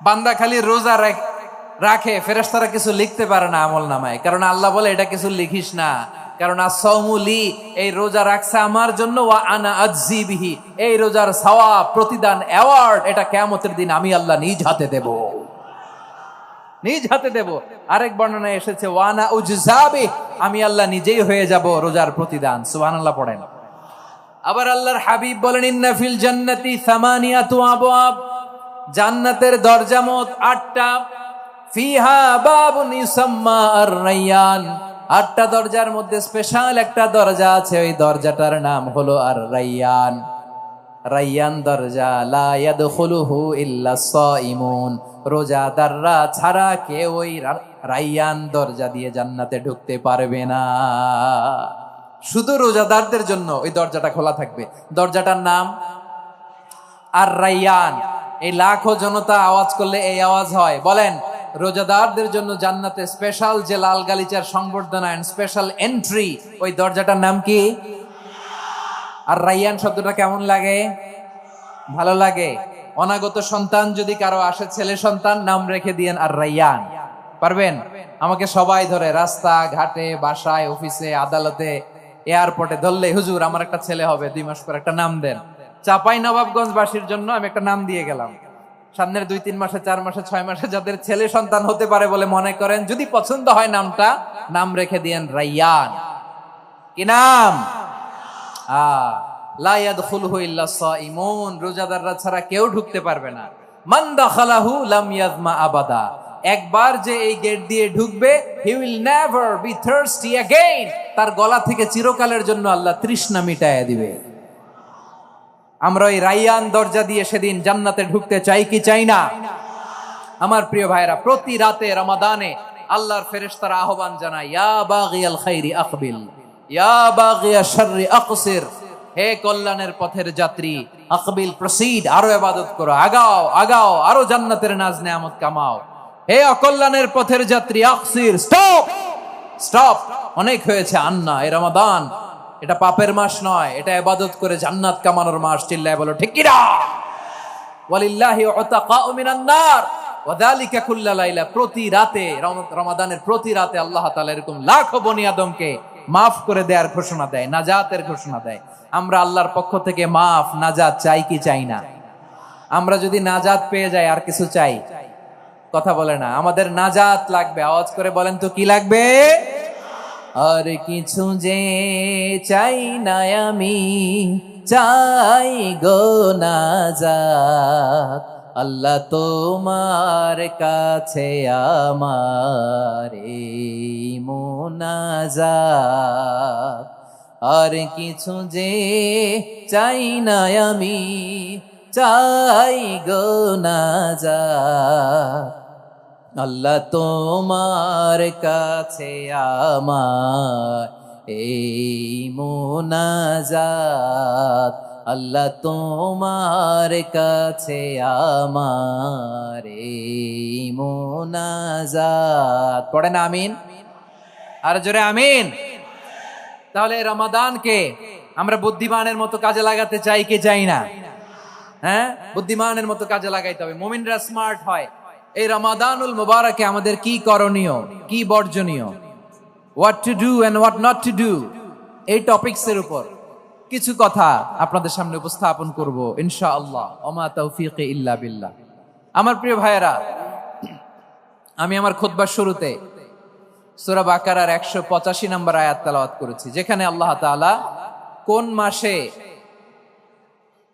বান্দা খালি রোজা রাখে, ফেরেশতারা কিছু লিখতে পারে না আমল নামায়, কারণ আল্লাহ বলে এটা কিছু লিখিস না, কারণ আসসাউমুলি, এই রোজা রাখছে আমার জন্য, ওয়া আনা আজজি বিহি, এই রোজার সওয়াব, প্রতিদান, অ্যাওয়ার্ড এটা কিয়ামতের দিন আমি আল্লাহ নিজ হাতে দেব, নিজ হাতে দেব। আরেক বর্ণনায় এসেছে ওয়ানা উজজাবি, আমি আল্লাহ নিজেই হয়ে যাব রোজার প্রতিদান। সুবহানাল্লাহ পড়েন। আবার আল্লাহর হাবিব বলেন ইন্না ফিল জান্নাতি সামানিয়াতু আবওয়াব, জান্নাতের দরজা মোট 8টা, ফিহা বাবুন ইউসাম্মা আর-রায়্যান, 8টা দরজার মধ্যে স্পেশাল একটা দরজা আছে, ওই দরজাটার নাম হলো আর-রায়্যান। রায়্যান দরজা, লা ইয়াদখুলুহু ইল্লা সাইমুন, রোজাদাররা ছাড়া কেউ ওই রায়্যান দরজা দিয়ে জান্নাতে ঢুকতে পারবে না। শুধু রোজাদারদের জন্য ওই দরজাটা খোলা থাকবে। দরজাটার নাম আর-রায়্যান। এই লাখো জনতা আওয়াজ করলে এই আওয়াজ হয়, বলেন রোজাদারদের জন্য জান্নাতে স্পেশাল যে লাল গালিচার সংবর্ধনা এন্ড স্পেশাল এন্ট্রি, ওই দরজাটার নাম কি? আর-রায়্যান শব্দটা কেমন লাগে? ভালো লাগে। অনাগত সন্তান যদি কারো আসে, ছেলে সন্তান, নাম রেখে দিয়েন আর-রায়্যান। পারবেন? আমাকে সবাই ধরে রাস্তা ঘাটে, বাসায়, অফিসে, আদালতে, এয়ারপোর্টে ধরলে, হুজুর আমার একটা ছেলে হবে 2 মাস পর, একটা নাম দেন। চাপাই নবাবগঞ্জবাসীর জন্য আমি একটা নাম দিয়ে গেলাম। সামনের 2-3 মাসে, 4 মাসে, 6 মাসে যাদের ছেলে সন্তান হতে পারে বলে মনে করেন, যদি পছন্দ হয় নামটা, নাম রেখে দিয়েন রায়্যান। কি নাম? লা ইয়াদখুলুহু ইল্লা সাইমুন, রোজাদাররা ছাড়া কেউ ঢুকতে পারবে না। মান দাখালাহু লাম ইয়াজমা আবাদা, একবার যে এই গেট দিয়ে ঢুকবে, he will never be thirsty again, তার গলা থেকে চিরকালের জন্য আল্লাহ তৃষ্ণা মিটায়া দিবে। আমরা ওই রায়্যান দরজা দিয়ে সেদিন জান্নাতে ঢুকতে চাই কি চাই না? আমার প্রিয় ভাইরা, প্রতি রাতে রমাদানে আল্লাহর ফেরেশতারা আহ্বান জানায়, ইয়া বাগিয়াল খাইরি আকবিল, ইয়া বাগিয়াশ শাররি আকসির, হে কল্যাণের পথের যাত্রী, আকবিল প্রসিড, আরো ইবাদত করো, আগাও আগাও, আরো জান্নাতের নাজ নেয়ামত কামাও। হে অকল্যাণের পথের যাত্রী, আকসির, স্টপ স্টপ, অনেক হয়েছে, আন্না, এই রমাদান এটা পাপের মাস নয়, এটা ইবাদত করে জান্নাত কামানোর মাস। চিল্লায় বলো ঠিক কি না? ওয়ালিল্লাহি উতাকাউ মিনান নার ওয়া যালিকা কুল্লা লাইলা, প্রতি রাতে, রমাদানের প্রতি রাতে আল্লাহ তাআলা এরকম লাখো বনি আদমকে মাফ করে দেওয়ার ঘোষণা দেয়, নাজাতের ঘোষণা দেয়। আমরা আল্লাহর পক্ষ থেকে মাফ, নাজাত চাই কি চাই না? আমরা যদি নাজাত পেয়ে যাই আর কিছু চাই? কথা বলে না। আমাদের নাজাত লাগবে, আওয়াজ করে বলেন তো কি লাগবে? আর কিছু যে চাই না আমি, চাই গো নাজাত, আল্লাহ তোমার কাছে আমার এই মুনাজাত। আর কিছু যে চাই না আমি, চাই গো নাজাত, আল্লাহ তোমার কাছে আমার এই মুনাজাত, আল্লাহ তোমার কাছে আমার এই মুনাজাত। পড়েন আমিন, আর জোরে আমিন। তাহলে রমাদানকে আমরা বুদ্ধিমানের মতো কাজে লাগাতে চাই কি চাই না? হ্যাঁ, বুদ্ধিমানের মতো কাজে লাগাইতে হবে, মুমিনরা স্মার্ট হয়। এই রমাদানুল মুবারকে আমাদের কি করণীয়, কি বর্জনীয়, what to do and what not to do, এই টপিকসের উপর কিছু কথা আপনাদের সামনে উপস্থাপন করব ইনশাআল্লাহ। ওমা তাওফীকি ইল্লা বিল্লাহ। আমার প্রিয় ভাইয়েরা, আমি আমার খুতবার শুরুতে সূরা বাকারার 185 নম্বর আয়াত তেলাওয়াত করেছি, যেখানে আল্লাহ তাআলা কোন মাসে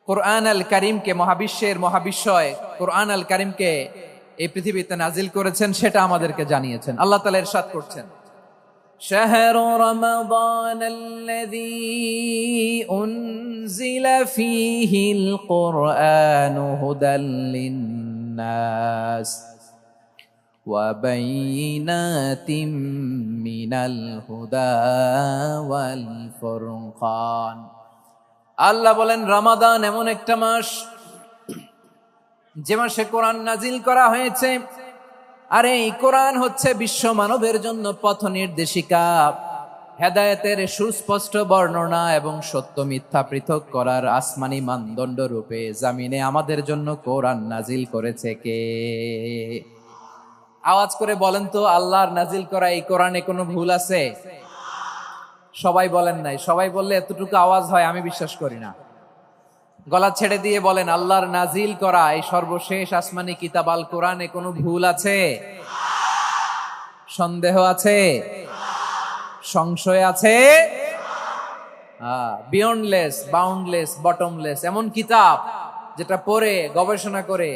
কোরআন আল কারীমকে, মহাবিশ্বের মহাবিশ্বয় কোরআন আল কারীমকে এই পৃথিবীতে নাজিল করেছেন সেটা আমাদেরকে জানিয়েছেন। আল্লাহ তাআলা ইরশাদ করছেন, শাহরু রমাদানাল্লাযী উনজিলা ফীহিল কুরআনু হুদাল লিন্নাস ওয়া বাইয়িনাতিম মিনাল হুদা ওয়াল ফুরকান। আল্লাহ বলেন রমাদান এমন একটা মাস যে মাসে কোরআন নাজিল করা হয়েছে, আর এই কোরআন হচ্ছে বিশ্ব মানবের জন্য পথ নির্দেশিকা। হেদায়েতের সুস্পষ্ট বর্ণনা এবং সত্য মিথ্যা পৃথক করার আসমানি মানদণ্ড রূপে জামিনে আমাদের জন্য কোরআন নাজিল করেছে কে? আওয়াজ করে বলেন তো, আল্লাহর নাজিল করা এই কোরআনে কোনো ভুল আছে? সবাই বলেন নাই। সবাই বললে এতটুকু আওয়াজ হয় আমি বিশ্বাস করি না। গলা ছেড়ে দিয়ে বলেন, আল্লাহর নাজিল করা এই সর্বশেষ আসমানি কিতাব আল কোরআনে কোনো ভুল আছে? সন্দেহ আছে? সংশয় আছে? বিয়ন্ডলেস, বাউন্ডলেস, বটমলেস এমন কিতাব যেটা পড়ে গবেষণা করে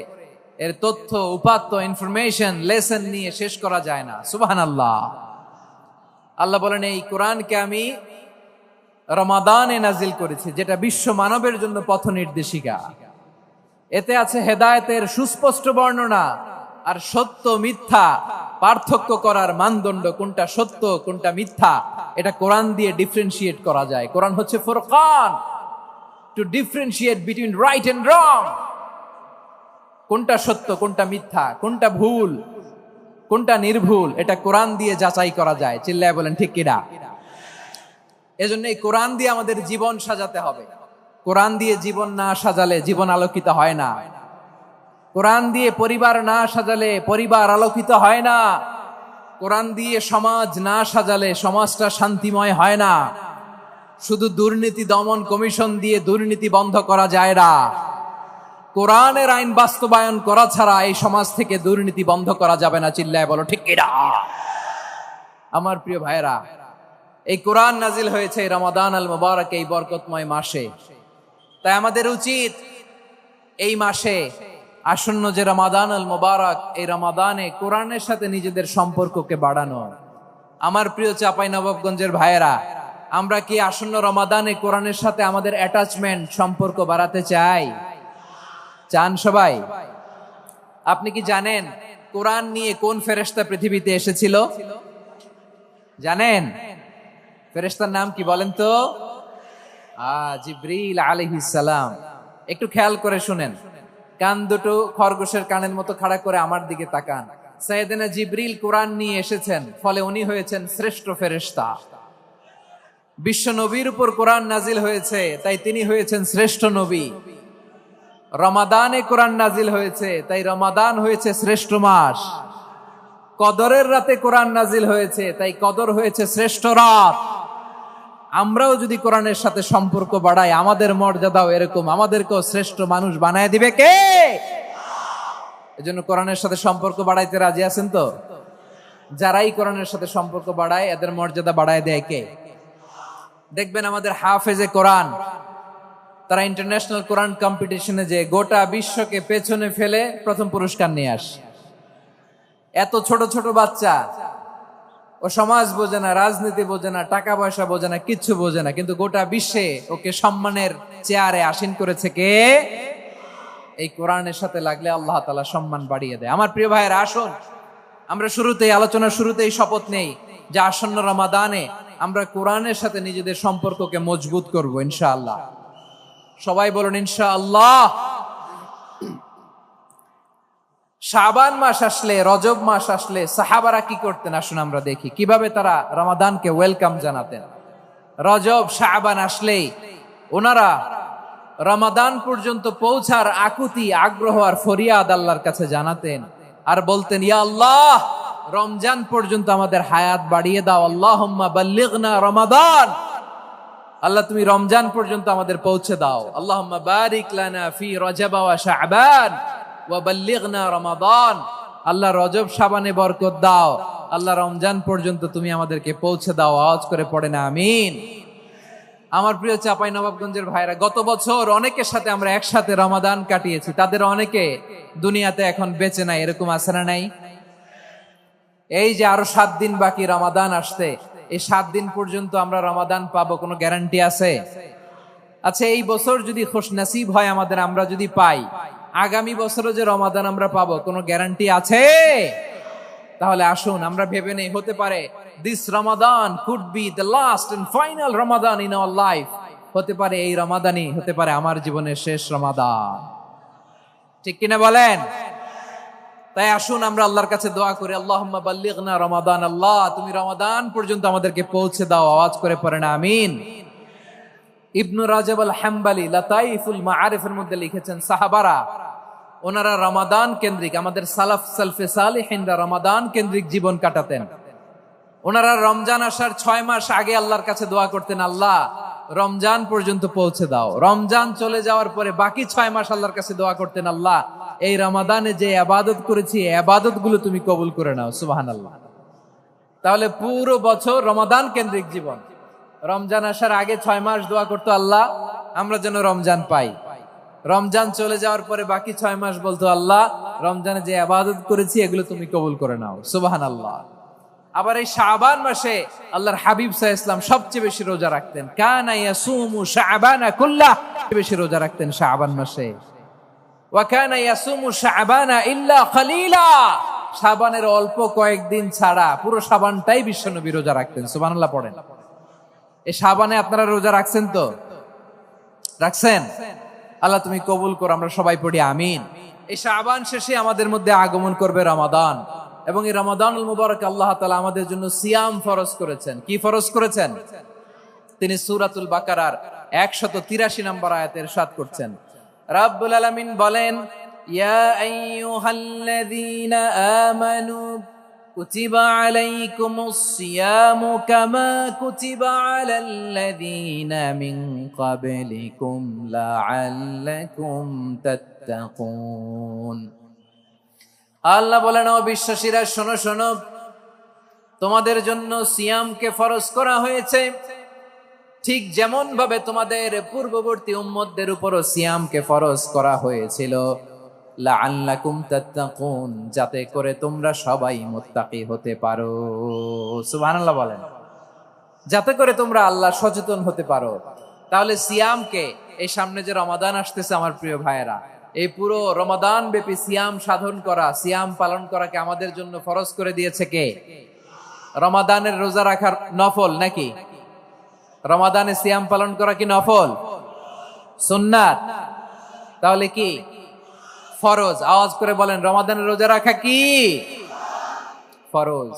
এর তথ্য উপাত্ত ইনফরমেশন লেসন নিয়ে শেষ করা যায় না। সুবহানাল্লাহ। আল্লাহ বলেন, এই কোরআনকে আমি রমাদানে নাজিল করেছি, যেটা বিশ্ব মানবের জন্য পথ নির্দেশিকা। এতে আছে হেদায়েতের সুস্পষ্ট বর্ণনা আর সত্য মিথ্যা পার্থক্য করার মানদণ্ড, কোনটা সত্য কোনটা মিথ্যা এটা কোরআন দিয়ে ডিফারেন্সিয়েট করা যায়। কোরআন হচ্ছে ফুরকান, to differentiate between right and wrong. কোনটা সত্য কোনটা মিথ্যা, কোনটা ভুল কোনটা নির্ভুল, এটা কোরআন দিয়ে যাচাই করা যায়। চিল্লায় বলেন ঠিক কিনা? এজন্য এই কোরআন দিয়ে আমাদের জীবন সাজাতে হবে। কোরআন দিয়ে জীবন না সাজালে জীবন আলোকিত হয় না। কোরআন দিয়ে পরিবার না সাজালে পরিবার আলোকিত হয় না। কোরআন দিয়ে সমাজ না সাজালে সমাজটা শান্তিময় হয় না। শুধু দুর্নীতি দমন কমিশন দিয়ে দুর্নীতি বন্ধ করা যায় না। কোরআনের আইন বাস্তবায়ন করা ছাড়া এই সমাজ থেকে দুর্নীতি বন্ধ করা যাবে না। চিল্লায় বলো ঠিক কিনা? আমার প্রিয় ভাইরা, এই কোরআন নাজিল হয়েছে রমাদান আল মুবারক, এই বরকতময় মাসে। তাই আমাদের উচিত এই মাসে আসন্ন যে রমাদান আল মুবারক, এই রমাদানে কোরআনের সাথে নিজেদের সম্পর্ককে বাড়ানো। আমার প্রিয় চাঁপাইনবাবগঞ্জের ভাইয়েরা, আমরা কি আসন্ন রমাদানে কোরআনের সাথে আমাদের অ্যাটাচমেন্ট সম্পর্ক বাড়াতে চাই? চান সবাই? আপনি কি জানেন কোরআন নিয়ে কোন ফেরেশতা পৃথিবীতে এসেছিল? জানেন? ফেরেশতার নাম কি বলেন তো? জিবরিল আলাইহিস সালাম। একটু খেয়াল করে শুনেন, কান দুটো খরগোশের কানের মতো খাড়া করে আমার দিকে তাকান। সাইয়েদনা জিবরিল কোরআন নিয়ে এসেছেন, ফলে উনি হয়েছেন শ্রেষ্ঠ ফেরেশতা। বিশ্ব নবীর উপর কোরআন নাজিল হয়েছে, তাই তিনি হয়েছেন শ্রেষ্ঠ নবী। রমাদানে কোরআন নাজিল হয়েছে, তাই রমাদান হয়েছে শ্রেষ্ঠ মাস। কদরের রাতে কোরআন নাজিল হয়েছে, তাই কদর হয়েছে শ্রেষ্ঠ রাত। আমরাও যদি কোরআনের সাথে সম্পর্ক বাড়াই, আমাদের মর্যাদাও এরকম, আমাদেরকেও শ্রেষ্ঠ মানুষ বানায় দিবে কে? এজন্য কোরআনের সাথে সম্পর্ক বাড়াইতে রাজি আছেন তো? যারাই কোরআনের সাথে সম্পর্ক বাড়ায় এদের মর্যাদা বাড়ায় দেয় কে? দেখবেন আমাদের হাফেজে কোরআন, তারা ইন্টারন্যাশনাল কোরআন কম্পিটিশনে যে গোটা বিশ্বকে পেছনে ফেলে প্রথম পুরস্কার নিয়ে আসে। এত ছোট ছোট বাচ্চা, ও সমাজ বোঝে না, রাজনীতি বোঝে না, টাকা পয়সা বোঝে না, কিচ্ছু বোঝে না, কিন্তু গোটা বিশ্বে ওকে সম্মানের চেয়ারে আসীন করেছে কে? এই কোরআনের সাথে লাগলে আল্লাহ তাআলা সম্মান বাড়িয়ে দেয়। আমার প্রিয় ভাইয়েরা, আসুন আমরা আলোচনার শুরুতেই শপথ নেই যে আসন্ন রমাদানে আমরা কোরআনের সাথে নিজেদের সম্পর্ককে মজবুত করব ইনশাআল্লাহ। সবাই বলুন ইনশাআল্লাহ। শাবান মাস আসলে, রজব মাস আসলে সাহাবারা কি করতেন? আসুন আমরা দেখি কিভাবে তারা রমাদানকে ওয়েলকাম জানাতেন। রজব শাবান আসলেই ওনারা রমাদান পর্যন্ত পৌঁছার আকুতি, আগ্রহ আর ফরিয়াদ আল্লাহর কাছে জানাতেন আর বলতেন, ইয়া আল্লাহ, রমজান পর্যন্ত আমাদের হায়াত বাড়িয়ে দাও। আল্লাহুম্মা বাল্লিগনা রমাদান। আল্লাহ তুমি রমজান পর্যন্ত আমাদের পৌঁছে দাও। আল্লাহুম্মা বারিক লানা ফি রজব ওয়া শাবান ওয়া বাল্লিগনা রমাদান। আল্লাহ রজব শাবানে বরকত দাও, আল্লাহ রমজান পর্যন্ত তুমি আমাদেরকে পৌঁছে দাও। আওয়াজ করে পড়েন আমিন। আমার প্রিয় চাঁপাইনবাবগঞ্জের ভাইরা, গত বছর অনেকের সাথে আমরা একসাথে রমাদান কাটিয়েছি, তাদের অনেকে দুনিয়াতে এখন বেঁচে নাই, এরকম আছে না নাই? এই যে আরো 7 দিন বাকি রমাদান আসতে, এই 7 দিন পর্যন্ত আমরা রমাদান পাবো, কোনো গ্যারান্টি আছে? আচ্ছা, এই বছর যদি খুশনসিব হয় আমাদের, আমরা যদি পাই, আগামী বছরও যে রমাদান আমরা পাবো, কোনো গ্যারান্টি আছে? তাহলে আসুন আমরা ভেবে নেই, হতে পারে this Ramadan could be the last and final Ramadan in our life. হতে পারে এই রমাদানই হতে পারে আমার জীবনের শেষ রমাদান। ঠিক কিনা বলেন? তাই আসুন আমরা আল্লাহর কাছে দোয়া করি, আল্লাহুম্মা বাল্লিগনা রমাদান, আল্লাহ তুমি রমাদান পর্যন্ত আমাদেরকে পৌঁছে দাও। আওয়াজ করে পড়েন আমিন। ইবনু রাজাব আল হাম্বালি লাতাইফুল মাআরিফের মধ্যে লিখেছেন, সাহাবারা ওনারা রমাদান কেন্দ্রিক, আমাদের সালাফ সালফে সালিহিনরা রমাদান কেন্দ্রিক জীবন কাটাতেন। ওনারা রমজান আসার 6 মাস আগে আল্লাহর কাছে দোয়া করতেন, আল্লাহ রমজান পর্যন্ত পৌঁছে দাও। রমজান চলে যাওয়ার পরে বাকি 6 মাস আল্লাহর কাছে দোয়া করতেন, আল্লাহ এই রমাদানে যে ইবাদত করেছি ইবাদত গুলো তুমি কবুল করে নাও। সুবহানাল্লাহ। তাহলে পুরো বছর রমাদান কেন্দ্রিক জীবন। রমজান আসার আগে 6 মাস দোয়া করতো, আল্লাহ আমরা যেন রমজান পাই। রমজান চলে যাওয়ার পরে বাকি 6 মাস বলতো, আল্লাহ রমজানে যে ইবাদত করেছি এগুলো তুমি কবুল করে নাও। সুবহানাল্লাহ। আবার এই শাবান মাসে আল্লাহর হাবিব সাল্লাল্লাহু আলাইহি ওয়াসাল্লাম সবচেয়ে বেশি রোজা রাখতেন। কানা ইয়াসুমু শাবানা কুল্লাহ, বেশি রোজা রাখতেন শাবান মাসে। ওয়া কানা ইয়াসুমু শাবানা ইল্লা কলিলা, শাবানের অল্প কয়েকদিন ছাড়া পুরো শাবানটাই বিশ্বনবী রোজা রাখতেন। সুবহানাল্লাহ পড়েন। এই শাবানে আপনারা রোজা রাখছেন তো? রাখছেন? আল্লাহ তুমি কবুল করো, আমরা সবাই পড়ি আমিন। এই শাবান শেষে আমাদের মধ্যে আগমন করবে রমাদান, এবং এই রমাদানুল মুবারক আল্লাহ তাআলা আমাদের জন্য সিয়াম ফরজ করেছেন। কি ফরজ করেছেন? তিনি সূরাতুল বাকারার 183 নম্বর আয়াতে ইরশাদ করছেন, রাব্বুল আলামিন বলেন, ইয়া আইয়ুহাল্লাযীনা আমানু কুতিবা আলাইকুমুস সিয়ামু কামা কুতিবা আলাল্লাযীনা মিন ক্বাবলিকুম লাআল্লাকুম তাত্তাকুন। আল্লাহ বলেন, ও বিশ্বাসীরা শোনো শোনো, তোমাদের জন্য সিয়ামকে ফরজ করা হয়েছে ঠিক যেমন ভাবে তোমাদের পূর্ববর্তী উম্মতদের উপরও সিয়ামকে ফরজ করা হয়েছিল, লাআল্লাকুম তাত্তাকুন, যাতে করে তোমরা সবাই মুত্তাকি হতে পারো। সুবহানাল্লাহ বলেন, যাতে করে তোমরা আল্লাহ সচেতন হতে পারো। তাহলে সিয়ামকে, এই সামনে যে রমাদান আসতেছে আমার প্রিয় ভাইয়েরা, এই পুরো রমাদান ব্যাপী সিয়াম সাধন করা, সিয়াম পালন করাকে আমাদের জন্য ফরজ করে দিয়েছে কে? রমাদানের রোজা রাখার নফল নাকি? রমাদানে সিয়াম পালন করা কি নফল? সুন্নাত? তাহলে কি ফরজ? আওয়াজ করে বলেন, রমাদানের রোজা রাখা কি ফরজ?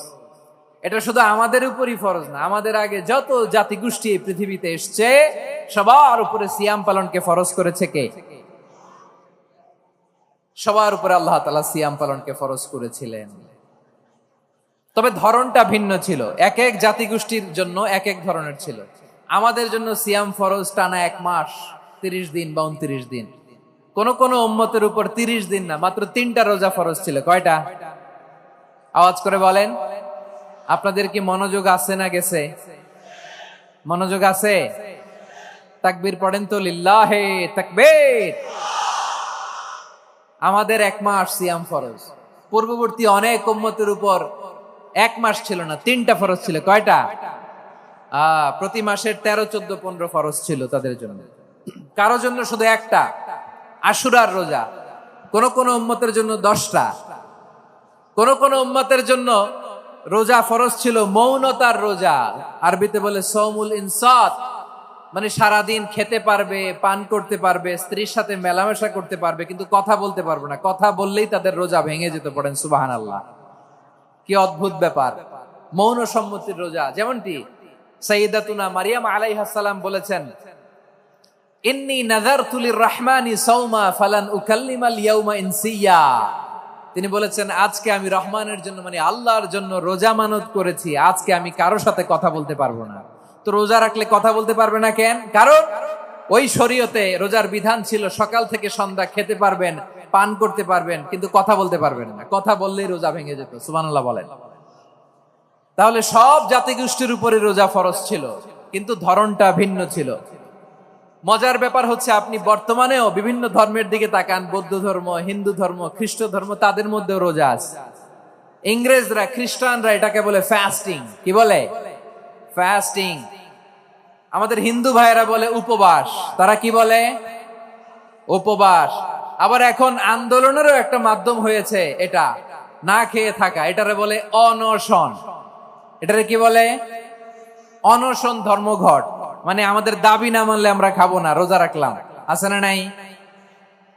এটা শুধু আমাদের উপরই ফরজ না, আমাদের আগে যত জাতিগোষ্ঠী এই পৃথিবীতে এসছে সবার উপরে সিয়াম পালনকে ফরজ করেছে কে? সবার উপরে আল্লাহ তাআলা সিয়াম পালনকে ফরজ করেছিলেন। তবে ধরনটা ভিন্ন ছিল, এক এক জাতিগোষ্ঠীর জন্য এক এক ধরনের ছিল। আমাদের জন্য সিয়াম ফরজ টানা 1 মাস 30 দিন বা 29 দিন। কোন কোন উম্মতের উপর 30 দিন না, মাত্র 3টা রোজা ফরজ ছিল। কয়টা? আওয়াজ করে বলেন। আপনাদের কি মনোযোগ আছে না গেছে? মনোযোগ আছে? তাকবীর পড়েন তো, লিল্লাহে তাকবীর। আমাদের 1 মাস সিয়াম ফরজ। পূর্ববর্তী অনেক উম্মতের উপর 1 মাস ছিল না, 3টা ফরজ ছিল। কয়টা? প্রতি মাসের 13, 14, 15 ফরজ ছিল তাদের জন্য। কারো জন্য শুধু একটা, আশুরার রোজা। কোন কোন উম্মতের জন্য 10টা। কোন কোন উম্মতের জন্য রোজা ফরজ ছিল মৌনতার রোজা, আরবিতে বলে সৌমুল ইনসাত, মানে সারাদিন খেতে পারবে, পান করতে পারবে, স্ত্রীর সাথে মেলামেশা করতে পারবে, কিন্তু কথা বলতে পারবে না। কথা বললেই তাদের রোজা ভেঙে যেত। পড়েন সুবহানাল্লাহ। কি অদ্ভুত ব্যাপার! মৌন সম্মতির রোজা। যেমনটি সাইয়্যিদাতুনা মারিয়াম আলাইহাস সালাম বলেছেন, ইন্নী নাযারতু লির-রাহমানি সাওমা ফালান উকাল্লিমাল ইয়াওমা ইনসিয়া। তিনি বলেছেন, আজকে আমি রহমানের জন্য, মানে আল্লাহর জন্য রোজা মানত করেছি, আজকে আমি কারোর সাথে কথা বলতে পারবো না। তো রোজা রাখলে কথা বলতে পারবে না কেন? কারণ ওই শরীয়তে রোজার বিধান ছিল সকাল থেকে সন্ধ্যা খেতে পারবেন, পান করতে পারবেন, কিন্তু কথা বলতে পারবেন না। কথা বললেই রোজা ভেঙে যেত। সুবহানাল্লাহ বলেন। তাহলে সব জাতিগোষ্ঠীর উপরে রোজা ফরজ ছিল, কিন্তু ধরনটা ভিন্ন ছিল। মজার ব্যাপার হচ্ছে, আপনি বর্তমানেও বিভিন্ন ধর্মের দিকে তাকান, বৌদ্ধ ধর্ম, হিন্দু ধর্ম, খ্রিস্ট ধর্ম, তাদের মধ্যেও রোজা আছে। ইংরেজরা, খ্রিস্টানরা এটাকে বলে ফাস্টিং। কি বলে? ফাস্টিং। আমাদের হিন্দু ভাইয়েরা বলে উপবাস। তারা কি বলে? উপবাস। আবার এখন আন্দোলনেরও একটা মাধ্যম হয়েছে এটা, না খেয়ে থাকা। এটারে বলে অনশন। এটারে কি বলে? অনশন ধর্মঘট। মানে আমাদের দাবি না মানলে আমরা খাবো না, রোজা রাখলাম। আছে না নাই?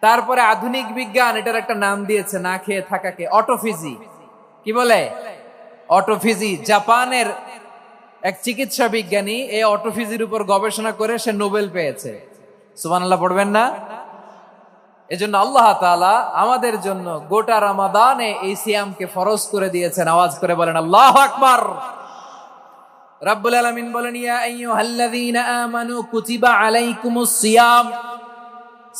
তারপরে আধুনিক বিজ্ঞান এটার একটা নাম দিয়েছে না খেয়ে থাকাকে, অটোফিজি। কি বলে? অটোফিজি। জাপানের এক চিকিৎসা বিজ্ঞানী এই অটোফিজির উপর গবেষণা করে সে নোবেল পেয়েছে। সুবহানাল্লাহ পড়বেন না? এজন্য আল্লাহ তাআলা আমাদের জন্য গোটা রমাদানে এই সিয়ামকে ফরজ করে দিয়েছেন। আওয়াজ করে বলেন আল্লাহু আকবার। রাব্বুল আলামিন বলেন, ইয়া আইয়ুহাল্লাযীনা আমানু কুতিবা আলাইকুমুস সিয়াম,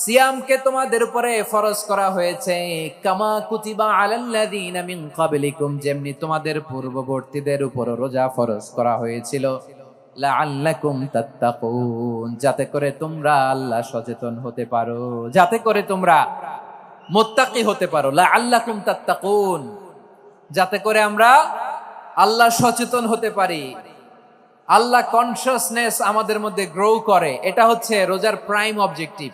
সিয়ামকে তোমাদের উপরে ফরজ করা হয়েছে, কামা কুতিবা আলাল্লাযীনা মিন ক্বাবলিকুম, যেমনি তোমাদের পূর্ববর্তীদের উপর রোজা ফরজ করা হয়েছিল, লাআল্লাকুম তাত্তাকুন, যাতে করে তোমরা আল্লাহ সচেতন হতে পারো, যাতে করে তোমরা মুত্তাকি হতে পারো। লাআল্লাকুম তাত্তাকুন, যাতে করে আমরা আল্লাহ সচেতন হতে পারি, আল্লাহ কনসিয়াসনেস আমাদের মধ্যে গ্রো করে। এটা হচ্ছে রোজার prime objective,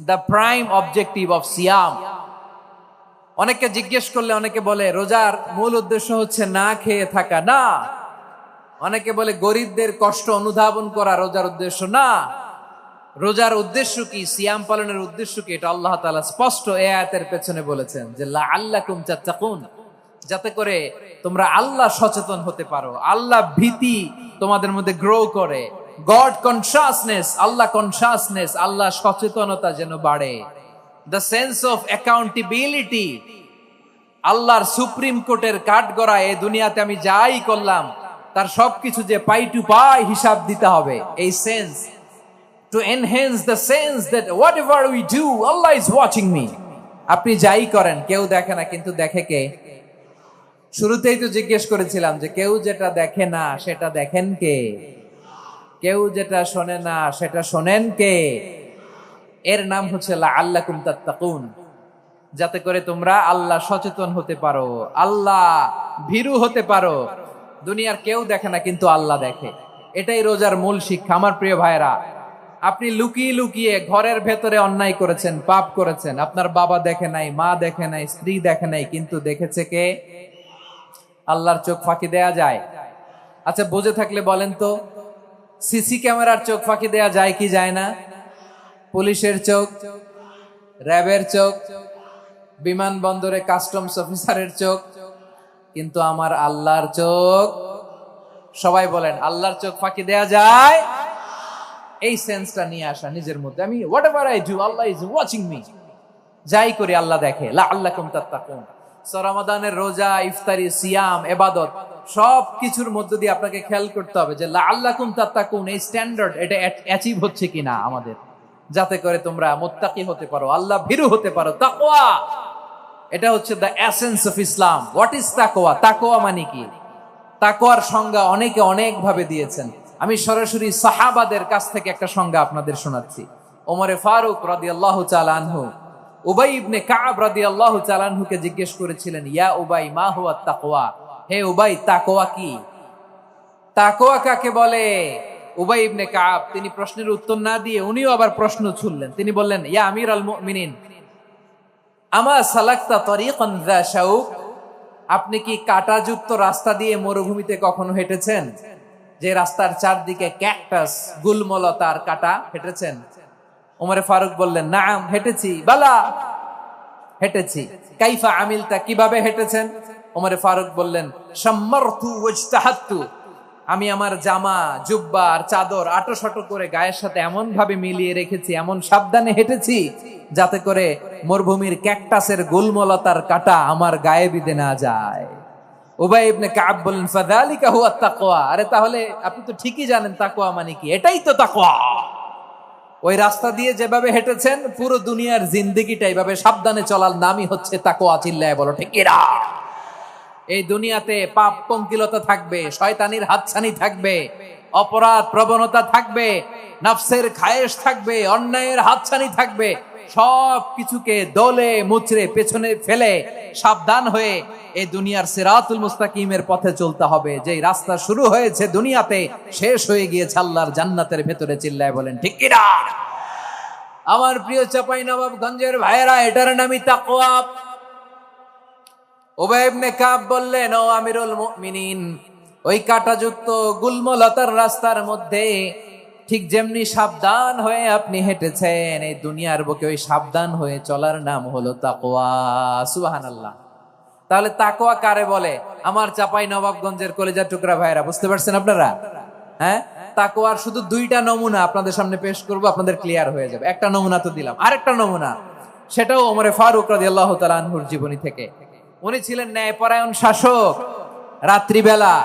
the prime objective of সিয়াম। অনেকে জিজ্ঞেস করলে অনেকে বলে রোজার মূল উদ্দেশ্য হচ্ছে না খেয়ে থাকা। না। অনেকে বলে গরিবদের কষ্ট অনুধাবন করা রোজার উদ্দেশ্য। না। রোজার উদ্দেশ্য কি, সিয়াম পালনের উদ্দেশ্য কি, এটা আল্লাহ তাআলা স্পষ্ট এই আয়াতের পেছনে বলেছেন যে লাআল্লাকুম তাত্তাকুন, যাতে করে তোমরা আল্লাহ সচেতন হতে পারো, আল্লাহ ভীতি তোমাদের মধ্যে গ্রো করে, গড কনসিয়াসনেস, আল্লাহ কনসিয়াসনেস, আল্লাহ সচেতনতা যেন বাড়ে, দ্য সেন্স অফ অ্যাকাউন্টেবিলিটি, আল্লাহর সুপ্রিম কোর্টের কাঠগড়া এই দুনিয়াতে আমি যাই করলাম তার সবকিছু যে পাই টু পাই হিসাব দিতে হবে, এই sense, to enhance the sense that what ever we do Allah is watching me. আপনি যাই করেন কেউ দেখে না, কিন্তু দেখে কে? শুরুতেই তো জিজ্ঞেস করেছিলাম যে কেউ যেটা দেখে না সেটা দেখেন কে? কেউ যেটা শোনে না সেটা শোনেন কে? এর নাম হচ্ছে লাআল্লাকুম তাত্তাকুন, যাতে করে তোমরা আল্লাহ সচেতন হতে পারো, আল্লাহ ভীরু হতে পারো। দুনিয়ার কেউ দেখে না, কিন্তু আল্লাহ দেখে। এটাই রোজার মূল শিক্ষা। আমার প্রিয় ভাইরা, আপনি লুকিয়ে লুকিয়ে ঘরের ভেতরে অন্যায় করেছেন, পাপ করেছেন, আপনার বাবা দেখে নাই, মা দেখে নাই, স্ত্রী দেখে নাই, কিন্তু দেখেছে কে? আল্লাহর চোখ ফাঁকি দেয়া যায়? আচ্ছা, বুঝে থাকলে বলেন তো, সিসি ক্যামেরার চোখ ফাঁকি দেয়া যায় কি যায় না? পুলিশের চোখ, র্যাবের চোখ, বিমানবন্দরে কাস্টমস অফিসারের চোখ, কিন্তু আমার আল্লাহর চোখ? সবাই বলেন, আল্লাহর চোখ ফাঁকি দেয়া যায়? এই সেন্সটা নিয়ে আসা নিজের মধ্যে, আমি what ever I do Allah is watching me, যাই করি আল্লাহ দেখে। লাআল্লাকুম তাত্তাকুন। রমাদানের রোজা, ইফতারি, সিয়াম, ইবাদত সব কিছুর মধ্য দিয়ে আপনাকে খেয়াল করতে হবে যে লাআল্লাকুম তাত্তাকুন এই স্ট্যান্ডার্ড এটা অ্যাচিভ হচ্ছে কিনা আমাদের, যাতে করে তোমরা মুত্তাকি হতে পারো, আল্লাহ ভীরু হতে পারো। তাকওয়া, এটা হচ্ছে the essence of Islam. What is তাকওয়া? তাকওয়া মানে কি? তাকওয়ার সংজ্ঞা অনেকে অনেক ভাবে দিয়েছেন। আমি সরাসরি সাহাবাদের কাছ থেকে একটা সংজ্ঞা আপনাদের শোনাচ্ছি। ওমরে ফারুক রাদিয়াল্লাহু তাআলা আনহু উবাই ইবনে কাব রাদিয়াল্লাহু তাআলা আনহুকে জিজ্ঞেস করেছিলেন, ইয়া উবাই মা হুয়া তাকওয়া, হে উবাই তাকওয়া কি? তাকওয়া কাকে বলে? উবাই ইবনে কাব তিনি প্রশ্নের উত্তর না দিয়ে উনিও আবার প্রশ্ন ছুড়লেন। তিনি বললেন, ইয়া আমিরাল মুমিনিন, আমা সালাকতা তরিকান যা শাউক, আপনি কি কাঁটাযুক্ত রাস্তা দিয়ে মরুভূমিতে কখনো হেঁটেছেন? যে রাস্তার চারদিকে ক্যাকটাস, গুলমলতার কাঁটা, হেঁটেছেন? ওমরে ফারুক বললেন, নাম, হেঁটেছি। বালা, হেঁটেছি। কাইফা আমিলতা, কিভাবে হেঁটেছেন? ওমরে ফারুক বললেন, শাম্মারতু ওয়াজতাহাতু, আমি আমার জামা, জুব্বা আর চাদর আটোসাটো করে গায়ের সাথে এমন ভাবে মিলিয়ে রেখেছি, এমন সাবধানে হেঁটেছি যাতে করে মরুভূমির ক্যাকটাসের গুলমলতার কাঁটা আমার গায়ে বিঁধে না যায়। উবাই ইবনে কাব বললেন, ফাযালিকা হুয়া তাকওয়া, আরে তাহলে আপনি তো ঠিকই জানেন তাকওয়া মানে কি, এটাই তো তাকওয়া। ওই রাস্তা দিয়ে যেভাবে হেঁটেছেন পুরো দুনিয়ার জিন্দেগিটা এইভাবে সাবধানে চলার নামই হচ্ছে তাকওয়া। চিল্লায় বলো ঠিক কিনা? এই দুনিয়াতে পাপ পঙ্কিলতা থাকবে, শয়তানির হাতছানি থাকবে, অপরাধ প্রবণতা থাকবে, নফসের খায়েশ থাকবে, অন্যায়ের হাতছানি থাকবে। সব কিছুকে দলে মুচড়ে পেছনে ফেলে সাবধান হয়ে এই দুনিয়ার সিরাতুল মুস্তাকিমের পথে চলতে হবে। যেই রাস্তা শুরু হয়েছে দুনিয়াতে, শেষ হয়ে গিয়েছে আল্লাহর জান্নাতের ভেতরে। চিল্লায় বলেন ঠিক কিনা? আমার প্রিয় চাঁপাইনবাবগঞ্জের ভাইয়েরা, এটার নামই তাকওয়া। উবাই ইবনে কাব বললেন, ও আমিরুল মুমিনিন, ওই কাঁটাযুক্ত গুলমলতার রাস্তার মধ্যে ঠিক যেমনি সাবধান হয়ে আপনি হেঁটেছেন এই দুনিয়ার বুকে, ওই সাবধান হয়ে চলার নাম হলো তাকওয়া। সুবহানাল্লাহ। তাহলে তাকওয়া কারে বলে? আমার চাপাই নবাবগঞ্জের কলেজার টুকরা ভাইরা, বুঝতে পারছেন আপনারা? হ্যাঁ, তাকওয়ার শুধু দুইটা নমুনা আপনাদের সামনে পেশ করব, আপনাদের ক্লিয়ার হয়ে যাবে। একটা নমুনা তো দিলাম, আরেকটা নমুনা, সেটাও ওমরে ফারুক রাদিয়াল্লাহু তাআলা আনহুর জীবনী থেকে। উনি ছিলেন ন্যায়পরায়ণ শাসক। রাত্রিবেলা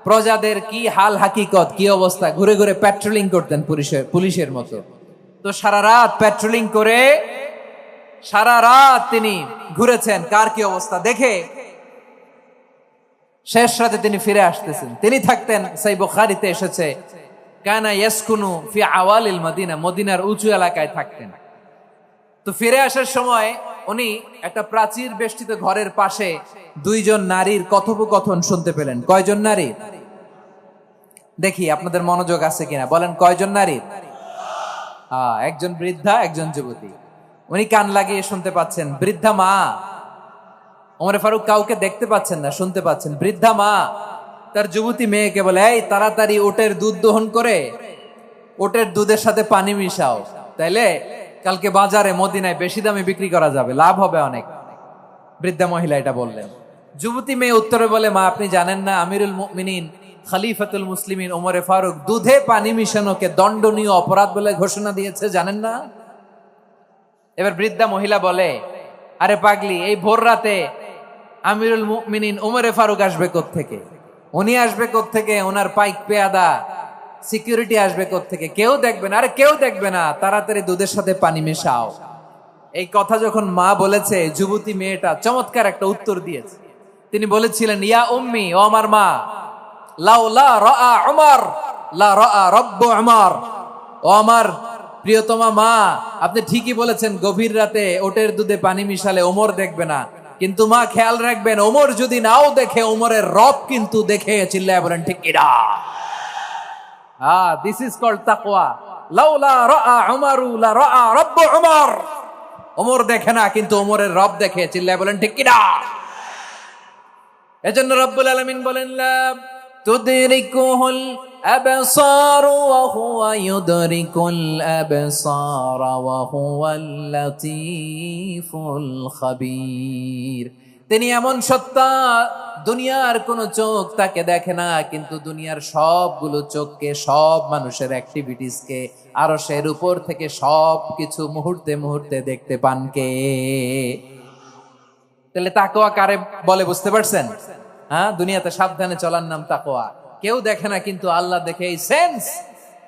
প্রজাদের কি হাল হাকিকত, কি অবস্থা, ঘুরে ঘুরে প্যাট্রোলিং করতেন পুলিশের মতো। তো সারা রাত প্যাট্রোলিং করে সারা রাত তিনি ঘুরেছেন কার কি অবস্থা দেখে। শেষ রাতে তিনি ফিরে আসতেছেন। তিনি থাকতেন, সেই বুখারীতে এসেছে, কানা ইয়াসকুনু ফি আওয়ালিল মদিনা, মদিনার উঁচু এলাকায় থাকতেন। তো ফিরে আসার সময় উনি একটা প্রাচীর বেষ্টিত ঘরের পাশে দুইজন নারীর কথোপকথন শুনতে পেলেন। কয়জন নারী? দেখি আপনাদের মনোযোগ আছে কিনা, বলেন কয়জন নারী? একজন বৃদ্ধা, একজন যুবতী। উনি কান লাগিয়ে শুনতে পাচ্ছেন। বৃদ্ধা মা, ওমরে ফারুক কাউকে দেখতে পাচ্ছেন না, শুনতে পাচ্ছেন। বৃদ্ধা মা তার যুবতী মেয়েকে বলে, এই তাড়াতাড়ি ওটের দুধ দহন করে ওটের দুধের সাথে পানি মিশাও, তাইলে কালকে বাজারে মদিনায় বেশি দামে বিক্রি করা যাবে, লাভ হবে অনেক। বৃদ্ধা মহিলা এটা বললেন। যুবতী মেয়ে উত্তরে বলে, মা আপনি জানেন না আমিরুল মুমিনিন খলিফাতুল মুসলিমিন ওমরে ফারুক দুধে পানি মিশানোকে দণ্ডনীয় অপরাধ বলে ঘোষণা দিয়েছে, জানেন না? এবার বৃদ্ধা মহিলা বলে, আরে পাগলি, এই ভোর রাতে আমিরুল মুমিনিন ওমরে ফারুক আসবে কোত্থেকে? উনি আসবে কোত্থেকে? ওনার পাইক পেয়াদা সিকিউরিটি আসবে কোত্থেকে? কেউ দেখবে না। আরে কেউ দেখবে না, তাড়াতাড়ি দুধের সাথে পানি মেশাও। এই কথা যখন মা বলেছে, যুবতী মেয়েটা চমৎকার একটা উত্তর দিয়েছে। তিনি বলেছিলেন, ইয়া উম্মি, ও আমার মা, লাউলা রাআ উমর লা রাআ রব্বু উমর। ও আমার প্রিয়তমা মা, আপনি ঠিকই বলেছেন, গভীর রাতে ওটের দুধে পানি মিশালে ওমর দেখবে না, কিন্তু মা খেয়াল রাখবেন, ওমর যদি নাও দেখে, ওমরের রব কিন্তু দেখে। চিল্লায় বলেন ঠিক কিনা? দিস ইজ কল্ড তাকওয়া। লাউলা রাআ উমরু লা রাআ রব্বু উমর। ওমর দেখে না, কিন্তু ওমরের রব দেখে। চিল্লায় বলেন ঠিক কিনা? এজন্য রব্বুল আলামিন বলেন, লা তুদরিকুহুল আবসার ওয়া হুয়া ইউদরিকুল আবসার ওয়া হুয়াল লাতীফুল খাবীর। তিনি এমন সত্তা, দুনিয়ার কোন চোখ তাকে দেখে না, কিন্তু দুনিয়ার সবগুলো চোখকে, সব মানুষের অ্যাক্টিভিটিসকে আরশের উপর থেকে সবকিছু মুহূর্তে মুহূর্তে দেখতে পান কে? তাহলে তাকওয়া কারে বলে, বুঝতে পারছেন? দুনিয়াতে সাবধানে চলার নাম তাকওয়া। কেউ দেখে না, কিন্তু আল্লাহ দেখে। এই সেন্স,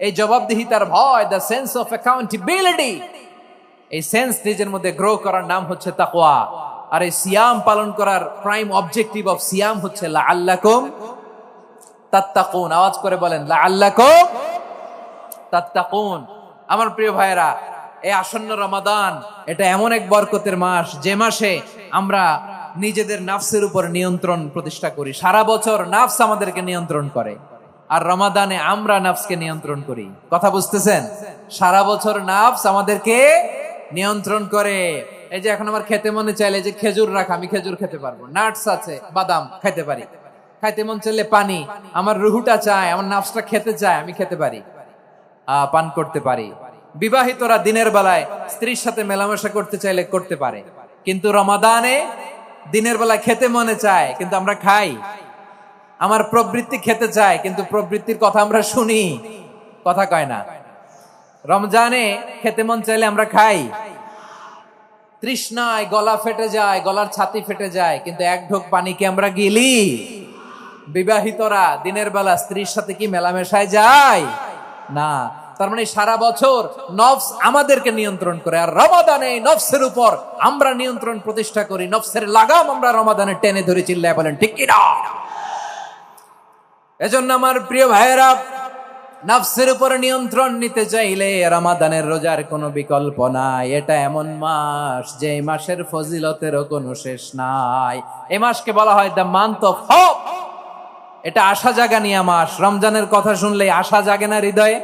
এই জবাবদিহিতার ভয়, দ্য সেন্স অফ অ্যাকাউন্টেবিলিটি, এই সেন্স নিজের মধ্যে গ্রো করার নাম হচ্ছে তাকওয়া। আর এই সিয়াম পালন করার প্রাইম অবজেক্টিভ অফ সিয়াম হচ্ছে লাআল্লাকুম তাত্তাকুন। আওয়াজ করে বলেন, লাআল্লাকুম তাত্তাকুন। আমার প্রিয় ভাইয়েরা, এই আসন্ন রমাদান, এটা এমন এক বরকতের মাস, যে মাসে আমরা নিজেদের নাফসের উপর নিয়ন্ত্রণ প্রতিষ্ঠা করি। সারা বছর নাফস আমাদেরকে নিয়ন্ত্রণ করে, আর রমাদানে আমরা নাফসকে নিয়ন্ত্রণ করি। কথা বুঝতেছেন? সারা বছর নাফস আমাদেরকে নিয়ন্ত্রণ করে। এই যে এখন আমার খেতে মনে চাইলে, যে খেজুর রাখা, আমি খেজুর খেতে পারবো, নাটস আছে, বাদাম খাইতে পারি। খাইতে মন চাইলে পানি, আমার রুহুটা চায়, আমার নাফসটা খেতে চায়, আমি খেতে পারি, পান করতে পারি। বিবাহিতরা দিনের বেলায় স্ত্রীর সাথে মেলামেশা করতে চাইলে করতে পারে, কিন্তু রমাদানে দিনের বেলায় খেতে মনে চায়, কিন্তু আমরা খাই। আমার প্রবৃত্তি খেতে চায়, কিন্তু প্রবৃত্তির কথা আমরা শুনি, কথা কয় না। রমজানে খেতে মন চাইলে আমরা খাই, তৃষ্ণায় গলা ফেটে যায়, গলার ছাতি ফেটে যায়, কিন্তু এক ঢোক পানি কি আমরা গিলি? বিবাহিতরা দিনের বেলা স্ত্রীর সাথে কি মেলামেশায় যায়? না। তার মানে সারা বছর নফস আমাদেরকে নিয়ন্ত্রণ করে, আর রমাদানে নফসের উপর আমরা নিয়ন্ত্রণ প্রতিষ্ঠা করি। নফসের লাগাম আমরা রমাদানে টেনে ধরে। চিল্লায় বলেন ঠিক কি না? এজন্য আমার প্রিয় ভাইয়েরা, নফসের উপর নিয়ন্ত্রণ নিতে চাইলে রমাদানের রোজার কোনো বিকল্প নাই। এটা এমন মাস, যে মাসের ফজিলতেরও কোনো শেষ নাই। এই মাসকে বলা হয় দ্য মান্থ অফ হোপ। এটা আশা জাগানিয়া মাস। রমজানের কথা শুনলে আশা জাগে না হৃদয়ে?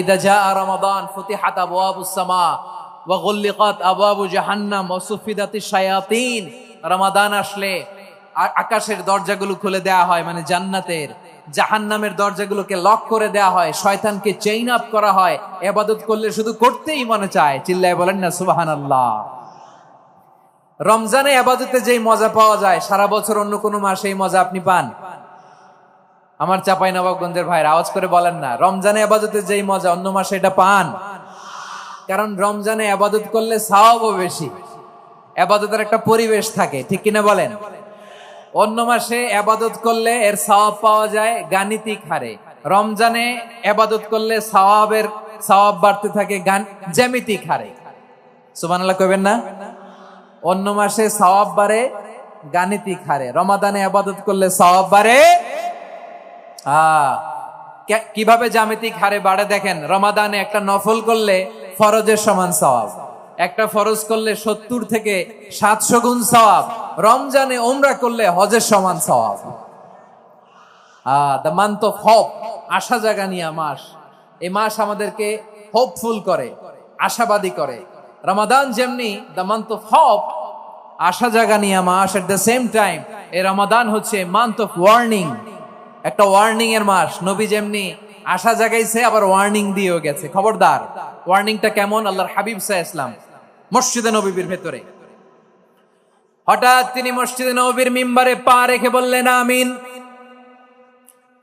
ইদা জাআ রমাদান ফুতিহাত আবওয়াবুস সামা ওয়া গুল্লিকাত আবওয়াবু জাহান্নাম ওয়া সুফিদাতিশ শায়াতিন। রমাদান আসলে আকাশের দরজাগুলো খুলে দেয়া হয়, মানে জান্নাতের জাহান্নামের দরজাগুলোকে লক করে দেওয়া হয়, শয়তানকে চেইন আপ করা হয়, ইবাদত করলে শুধু করতেই মনে চায়। চিল্লায় বলেন না সুবহানাল্লাহ। রমজানে ইবাদতে যেই মজা পাওয়া যায়, সারা বছর অন্য কোনো মাসে এই মজা আপনি পান? আমার চাঁপাইনবাবগঞ্জের ভাইরা আওয়াজ করে বলেন না, রমজানে ইবাদতে যেই মজা অন্য মাসে এটা পান? কারণ রমজানে ইবাদত করলে সওয়াবও বেশি, ইবাদতের একটা পরিবেশ থাকে, ঠিক কিনা বলেন? অন্য মাসে ইবাদত করলে এর সওয়াব পাওয়া যায় গাণিতিক হারে, রমজানে ইবাদত করলে সওয়াব বাড়তে থাকে জ্যামিতিক হারে। সুবহানাল্লাহ কইবেন না? অন্য মাসে সওয়াব বাড়ে গাণিতিক হারে, রমাদানে ইবাদত করলে সওয়াব বাড়ে কিভাবে জ্যামিতিক হারে বাড়ে দেখেন। রমাদানে একটা নফল করলে ফরজের সমান সওয়াব, একটা ফরজ করলে 70 থেকে 700 গুণ সওয়াব, রমজানে উমরা করলে হজের সমান সওয়াব। দ্য মান্থ অফ হোপ, আশা জাগানিয়া মাস। এই মাস আমাদেরকে হোপফুল করে, আশাবাদী করে। রমাদান যেমনি দ্য মান্থ অফ হোপ, আশা জাগানিয়া মাস, এট দ্য সেম টাইম এই রমাদান হচ্ছে মান্থ অফ ওয়ার্নিং, একটা ওয়ার্নিং এর মাস। নবী যেমনি আশা জাগাইছে, আবার ওয়ার্নিং দিয়েও গেছে, খবরদার। ওয়ার্নিংটা কেমন? আল্লাহর হাবিব সাল্লাল্লাহু আলাইহি ওয়াসাল্লাম মসজিদে নববীর ভেতরে, হঠাৎ তিনি মসজিদে নববীর মিম্বারে পা রেখে বললেন আমিন।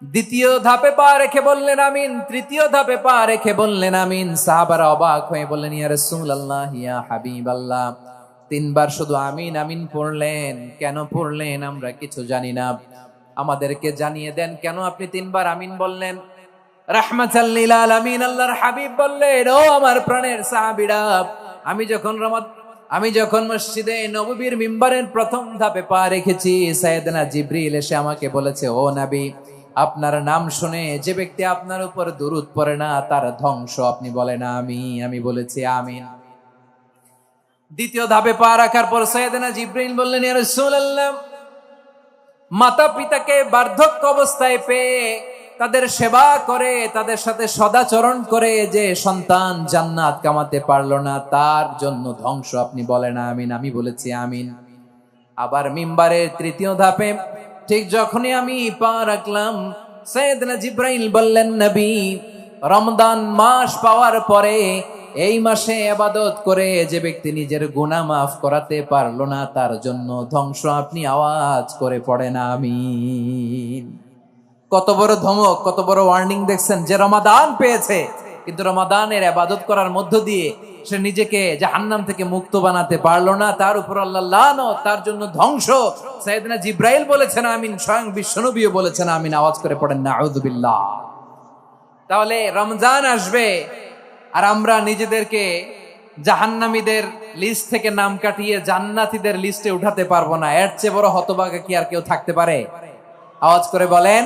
দ্বিতীয় ধাপে পা রেখে বললেন আমিন, তৃতীয় ধাপে পা রেখে বললেন আমিন। সাহাবারা অবাক হয়ে বললেন, ইয়া রাসূলুল্লাহ, ইয়া হাবিবাল্লাহ, 3 বার শুধু আমিন আমিন পড়লেন, কেন পড়লেন আমরা কিছু জানি না, আমাদেরকে জানিয়ে দেন কেন আপনি 3 বার আমিন বললেন। রাহমাতাল লিল আলামিন আল্লাহর হাবিব বললেন, ও আমার প্রাণের সাহাবীরা, আমি যখন মসজিদে নববীর মিম্বারের প্রথম ধাপে পা রেখেছি, সাইয়েদনা জিবরিল এসে আমাকে বলেছে, ও নবী, আপনার নাম শুনে যে ব্যক্তি আপনার উপর দুরূদ পড়ে না তার ধ্বংস, আপনি বলেন আমি বলেছি আমিন। দ্বিতীয় ধাপে পা রাখার পর সাইয়েদনা জিবরিল বললেন, ইয়া রাসূলুল্লাহ, মাতা পিতাকে বার্ধক্য অবস্থায় পেয়ে তাদের সেবা করে, তাদের সাথে সদাচরণ করে যে সন্তান জান্নাত কামাতে পারলো না, তার জন্য ধ্বংস, আপনি বলেন আমিন। আমি বলেছি আমিন। আবার মিম্বারের তৃতীয় ধাপে ঠিক যখনই আমি পা রাখলাম, সাইয়েদনা জিবরাইল বললেন, নবী, রমজান মাস পাওয়ার পরে এই মাসে ইবাদত করে যে ব্যক্তি নিজের গুনাহ মাফ করাতে পারলো না, তার জন্য ধ্বংস, আপনি আওয়াজ করে পড়েন আমিন। কত বড় ধমক, কত বড় ওয়ার্নিং দেখছেন। যে রমাদান পেয়েছে, কিন্তু রমাদানের ইবাদত করার মধ্য দিয়ে সে নিজেকে জাহান্নাম থেকে মুক্ত বানাতে পারলো না, তার উপর আল্লাহ লানত, তার জন্য ধ্বংস। সাইয়েদনা জিবরাইল বলেছেন আমিন, স্বয়ং বিশ্বনবীও বলেছেন আমিন। আওয়াজ করে পড়েন নাউযুবিল্লাহ। তাহলে রমজান আসবে আর আমরা নিজেদেরকে জাহান্নামীদের লিস্ট থেকে নাম কাটিয়ে জান্নাতীদের লিস্টে উঠাতে পারবো না। এর চেয়ে বড় হতভাগা কি আর কেউ থাকতে পারে? আওয়াজ করে বলেন।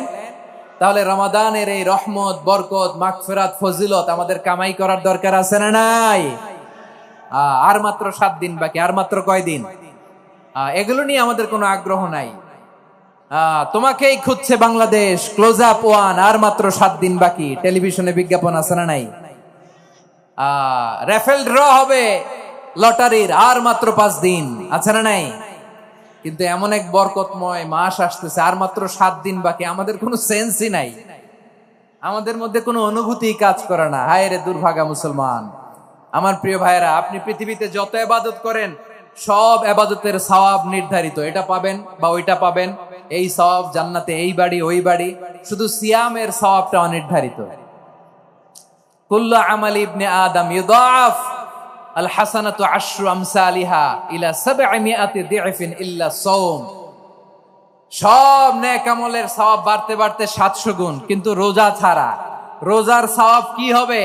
তাহলে রমাদানের এই রহমত, বরকত, মাগফিরাত, ফজিলত আমাদের কামাই করার দরকার আছে না নাই? আর মাত্র 7 দিন বাকি। আর মাত্র কয় দিন? এগুলো নিয়ে আমাদের কোনো আগ্রহ নাই। তোমাকেই খুঁজছে বাংলাদেশ, ক্লোজ আপ 1, আর মাত্র 7 দিন বাকি। টেলিভিশনে বিজ্ঞাপন আছে না নাই? রেফেল ড্র হবে লটারির, আর মাত্র 5 দিন, আছে না নাই? কিন্তু এমন এক বরকতময় মাস আসতেছে, আর মাত্র 7 দিন বাকি। আমাদের কোনো সেন্সই নাই, আমাদের মধ্যে কোনো অনুভূতি কাজ করে না। হায় রে দুর্ভাগা মুসলমান। আমার প্রিয় ভাইয়েরা, আপনি পৃথিবীতে যত ইবাদত করেন, সব ইবাদতের সওয়াব নির্ধারিত। এটা পাবেন বা ওইটা পাবেন, এই সওয়াব জান্নাতে, এই বাড়ি ওই বাড়ি। শুধু সিয়ামের সওয়াবটা অনির্ধারিত। কুল্লু আমালি ইবনে আদম ইউদাফ আল হাসানাতু আশরু আমসালিহা ইলা 700 দি'ফিন ইল্লা সাওম। সব নেক আমলের সওয়াব বাড়তে বাড়তে 700 গুণ, কিন্তু রোজা ছাড়া। রোজার সওয়াব কি হবে?